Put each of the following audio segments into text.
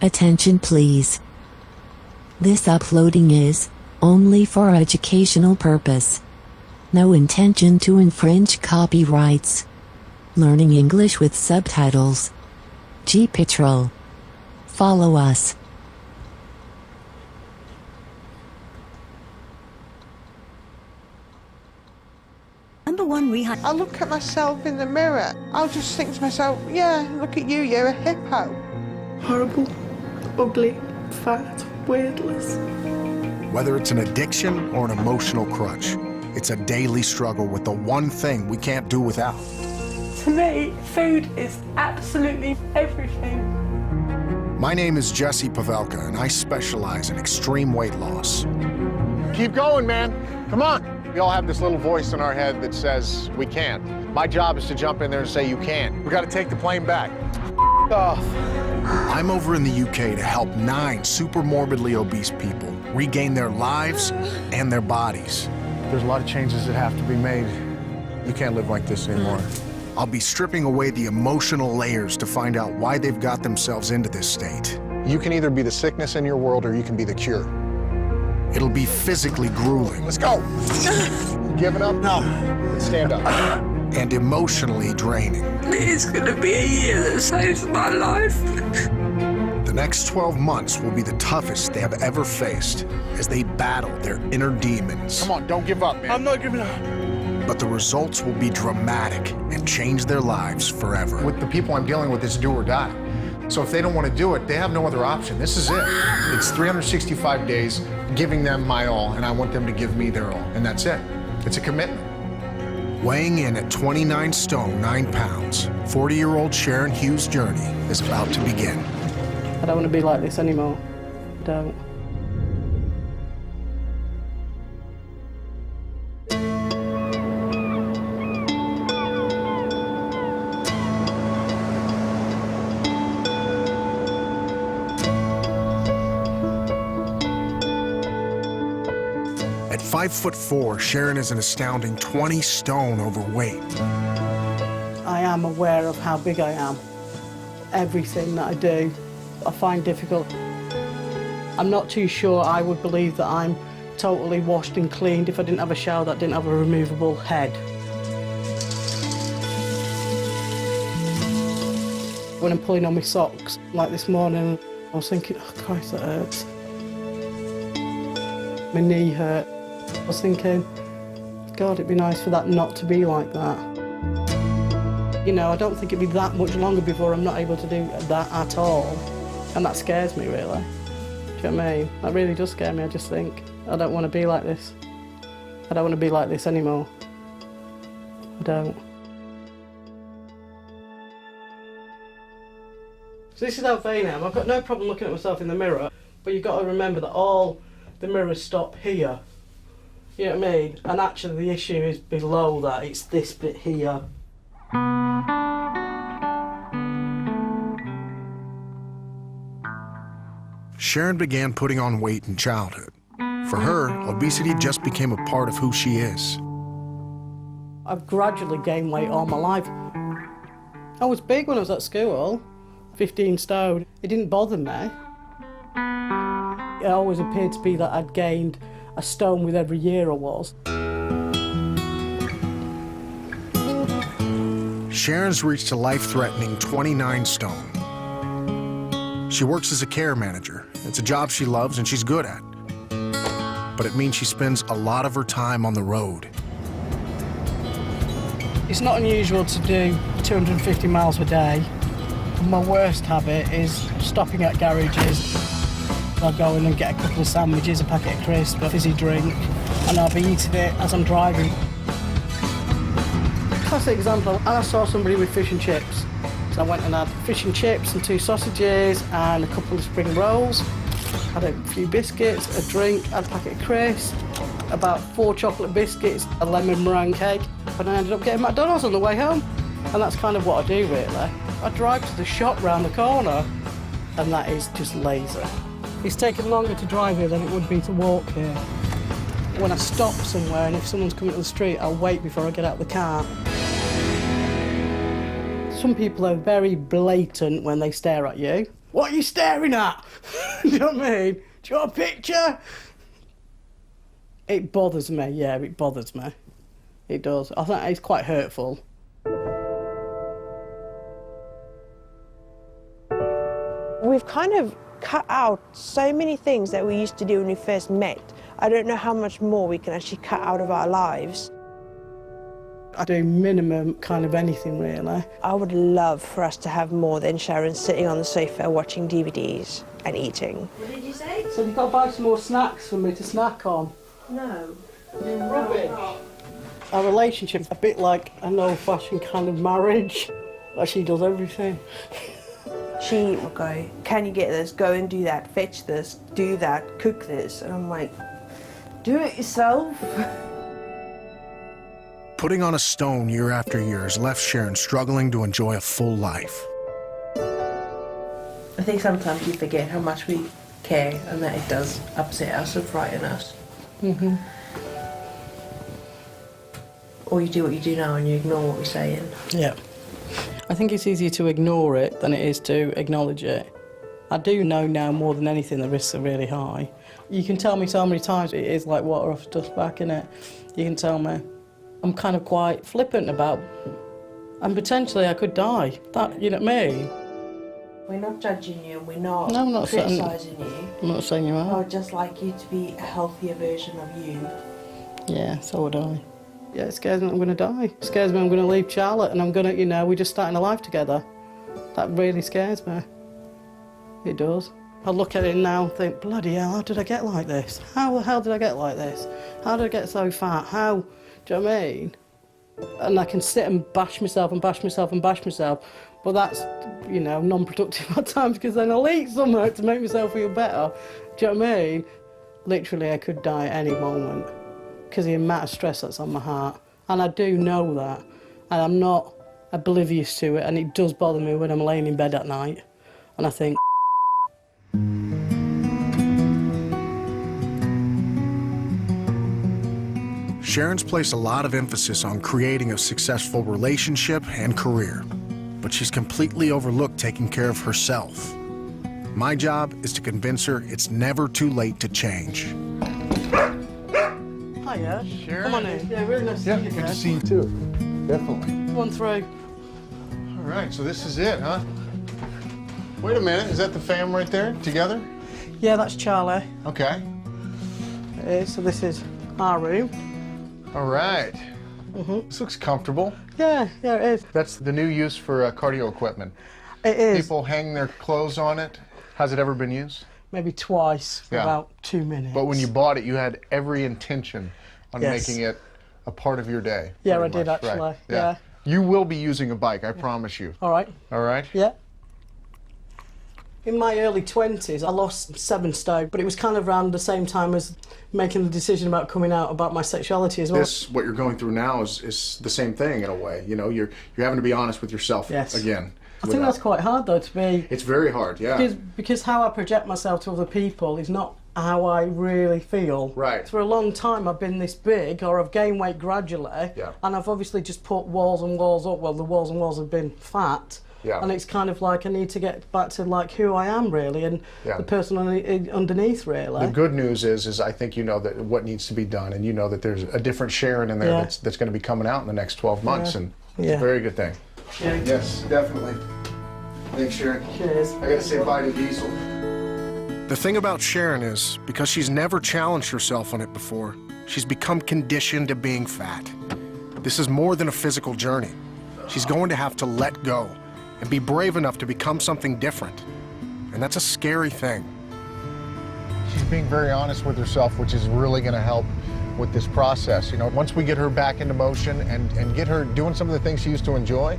Attention please. This uploading is only for educational purpose. No intention to infringe copyrights. Learning English with subtitles. GPITRAL. Follow us. Number one rehab. I look at myself in the mirror, I'll just think to myself, yeah, look at you, you're a hippo. Horrible, ugly, fat, weirdless. Whether it's an addiction or an emotional crutch, it's a daily struggle with the one thing we can't do without. To me, food is absolutely everything. My name is Jesse Pavelka, and I specialize in extreme weight loss. Keep going, man. Come on. We all have this little voice in our head that says we can't. My job is to jump in there and say you can. We got to take the plane back. Off. I'm over in the UK to help 9 super morbidly obese people regain their lives and their bodies. There's a lot of changes that have to be made. You can't live like this anymore. I'll be stripping away the emotional layers to find out why they've got themselves into this state. You can either be the sickness in your world or you can be the cure. It'll be physically grueling. Let's go. Giving up? No. Let's stand up. And emotionally draining. It's gonna be a year that saves my life. The next 12 months will be the toughest they have ever faced as they battle their inner demons. Come on, don't give up, man. I'm not giving up. But the results will be dramatic and change their lives forever. With the people I'm dealing with, it's do or die. So if they don't want to do it, they have no other option. This is it. It's 365 days giving them my all, and I want them to give me their all, and that's it. It's a commitment. Weighing in at 29 stone, 9 pounds, 40-year-old Sharon Hughes' journey is about to begin. I don't want to be like this anymore. I don't. At 5'4", Sharon is an astounding 20 stone overweight. I am aware of how big I am. Everything that I do, I find difficult. I'm not too sure I would believe that I'm totally washed and cleaned if I didn't have a shower that didn't have a removable head. When I'm pulling on my socks, like this morning, I was thinking, oh Christ, that hurts. My knee hurt. I was thinking, God, it'd be nice for that not to be like that. You know, I don't think it'd be that much longer before I'm not able to do that at all. And that scares me, really. Do you know what I mean? That really does scare me. I just think, I don't want to be like this. I don't want to be like this anymore. I don't. So this is how vain I am. I've got no problem looking at myself in the mirror, but you've got to remember that all the mirrors stop here. You know what I mean? And actually the issue is below that. It's this bit here. Sharon began putting on weight in childhood. For her, obesity just became a part of who she is. I've gradually gained weight all my life. I was big when I was at school, 15 stone. It didn't bother me. It always appeared to be that I'd gained a stone with every year I was. Sharon's reached a life-threatening 29 stone. She works as a care manager. It's a job she loves and she's good at. But it means she spends a lot of her time on the road. It's not unusual to do 250 miles a day. My worst habit is stopping at garages. I'll go in and get a couple of sandwiches, a packet of crisps, a fizzy drink, and I'll be eating it as I'm driving. Classic example, I saw somebody with fish and chips. So I went and had fish and chips and 2 sausages and a couple of spring rolls. Had a few biscuits, a drink, had a packet of crisps, about 4 chocolate biscuits, a lemon meringue cake, and I ended up getting McDonald's on the way home. And that's kind of what I do, really. I drive to the shop round the corner, and that is just lazy. It's taken longer to drive here than it would be to walk here. When I stop somewhere and if someone's coming to the street, I'll wait before I get out of the car. Some people are very blatant when they stare at you. What are you staring at? You know what I mean? Do you want a picture? It bothers me, yeah, it bothers me. It does. I think it's quite hurtful. We've kind of cut out so many things that we used to do when we first met. I don't know how much more we can actually cut out of our lives. I do minimum kind of anything, really. I would love for us to have more than Sharon sitting on the sofa watching DVDs and eating. What did you say? So you've got to buy some more snacks for me to snack on. No. You rubbish. Our relationship's a bit like an old-fashioned kind of marriage. Like she does everything. She will go, can you get this? Go and do that, fetch this, do that, cook this. And I'm like, do it yourself. Putting on a stone year after year has left Sharon struggling to enjoy a full life. I think sometimes you forget how much we care and that it does upset us and frighten us. Mm-hmm. Or you do what you do now and you ignore what we're saying. Yeah. I think it's easier to ignore it than it is to acknowledge it. I do know now more than anything the risks are really high. You can tell me so many times it is like water off a duck back, innit? You can tell me. I'm kind of quite flippant about, and potentially I could die. That, you know what I mean? We're not judging you and we're not, No, I'm not criticising you. I'm not saying you I are. would just like you to be a healthier version of you. Yeah, so would I. Yeah, it scares me I'm going to die. It scares me I'm going to leave Charlotte and I'm going to, you know, we're just starting a life together. That really scares me. It does. I look at it now and think, bloody hell, how did I get like this? How the hell did I get like this? How did I get so fat? How, do you know what I mean? And I can sit and bash myself and bash myself and bash myself, but that's, you know, non-productive at times because then I'll eat something to make myself feel better. Do you know what I mean? Literally, I could die at any moment because of the amount of stress that's on my heart. And I do know that, and I'm not oblivious to it, and it does bother me when I'm laying in bed at night, and I think, Sharon's placed a lot of emphasis on creating a successful relationship and career, but she's completely overlooked taking care of herself. My job is to convince her it's never too late to change. hiya. Sharon? Come on in. Yeah, really nice Yeah, to see you good to again. see you too. Definitely. Come on through. All right, so this is it, huh? Wait a minute, is that the fam right there together? Yeah, that's Charlie. Okay. It is, so this is our room. All right. This looks comfortable. Yeah, it is. That's the new use for cardio equipment. It is. People hang their clothes on it. Has it ever been used? Maybe twice for Yeah. about 2 minutes. But when you bought it, you had every intention on Yes. making it a part of your day. Yeah, pretty I did much, actually, right. yeah. You will be using a bike, I promise you. All right. All right? Yeah. In my early 20s, I lost 7 stone, but it was kind of around the same time as making the decision about coming out about my sexuality as well. What you're going through now is the same thing in a way. You know, you're having to be honest with yourself Yes. again. I think that's quite hard though to be, It's very hard, yeah. because how I project myself to other people is not how I really feel. Right. For a long time I've been this big, or I've gained weight gradually, Yeah. and I've obviously just put walls and walls up. Well, the walls and walls have been fat. Yeah. And it's kind of like I need to get back to like who I am really, and Yeah. the person underneath really. The good news is I think you know that what needs to be done, and you know that there's a different Sharon in there Yeah. that's going to be coming out in the next 12 months, Yeah. and Yeah. it's a very good thing. Yeah. Yes, definitely. Thanks, Sharon. Cheers. I gotta say bye to Diesel. The thing about Sharon is, because she's never challenged herself on it before, she's become conditioned to being fat. This is more than a physical journey. She's going to have to let go and be brave enough to become something different. And that's a scary thing. She's being very honest with herself, which is really going to help with this process. You know, once we get her back into motion and get her doing some of the things she used to enjoy,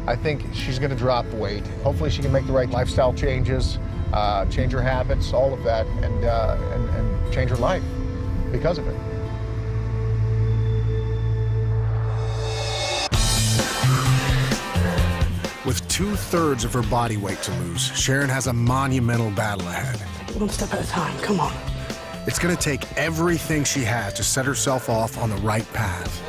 I think she's going to drop weight. Hopefully she can make the right lifestyle changes, change her habits, all of that, and change her life because of it. With 2/3 of her body weight to lose, Sharon has a monumental battle ahead. One step at a time, come on. It's gonna take everything she has to set herself off on the right path.